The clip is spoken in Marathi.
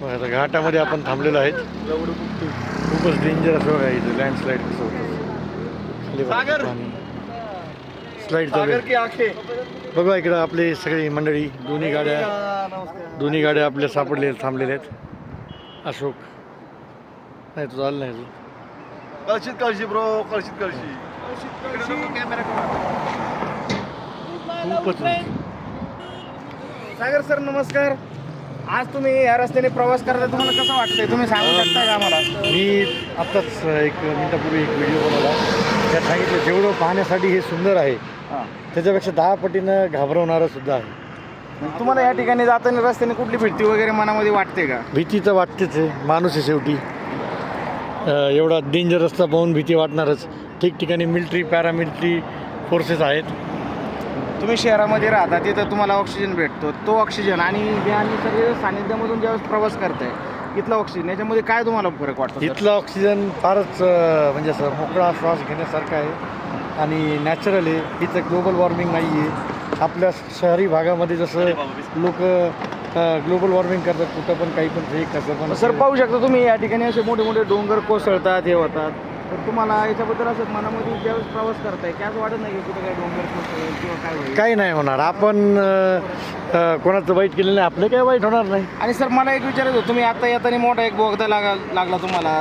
आता घाटामध्ये आपण थांबलेलो आहेत. खूपच डेंजर असं बघा इथे लँडस्लाईड कसं होतं. स्लाईड चालू आहे. बघा इकडं आपली सगळी मंडळी दोन्ही गाड्या आपल्या सापडले थांबलेल्या आहेत. अशोक नाही तो झालं नाही अजून. कळशी ब्रो, कळशी. खूपच उंच. सागर सर नमस्कार. आज तुम्ही या रस्त्याने प्रवास करता, तुम्हाला कसं वाटतंय तुम्ही सांगू शकता का आम्हाला? मी आत्ताच एक मिनिटापूर्वी एक व्हिडिओ बनवला. त्यात सांगितलं जेवढं पाहण्यासाठी हे सुंदर आहे त्याच्यापेक्षा 10 पटीनं घाबरवणारं सुद्धा आहे. तुम्हाला या ठिकाणी जाताना रस्त्याने कुठली भीती वगैरे मनामध्ये वाटते का? भीती तर वाटतेच आहे, माणूस आहे शेवटी. एवढा डेंजर रस्ता पाहून भीती वाटणारच. ठिकठिकाणी मिलिटरी पॅरामिलिटरी फोर्सेस आहेत. तुम्ही शहरामध्ये राहता तिथं तुम्हाला ऑक्सिजन भेटतो, तो ऑक्सिजन आणि या निसर्ग सानिध्यामधून ज्यावेळेस प्रवास करताय इथला ऑक्सिजन, याच्यामध्ये काय तुम्हाला फरक वाटतो? इथला ऑक्सिजन फारच म्हणजे असं मोकळा श्वास घेण्यासारखा आहे आणि नॅचरल आहे. इथं ग्लोबल वॉर्मिंग नाही आहे. आपल्या शहरी भागामध्ये जसं लोक ग्लोबल वॉर्मिंग करतात कुठं पण काही पण हे करतात. पण सर पाहू शकता तुम्ही या ठिकाणी असे मोठे मोठे डोंगर कोसळतात, हे होतात. तर तुम्हाला याच्याबद्दल असं मनामध्ये ज्यावेळेस प्रवास करताय की असं वाटत नाही की कुठे काही डोंगर कोसळेल किंवा काय होईल? काही नाही होणार. आपण कोणाचं वाईट केलेलं नाही, आपलं काही वाईट होणार नाही. आणि सर मला एक विचारायचं होतं, तुम्ही आता येताना मोठा एक बोगदा लागला तुम्हाला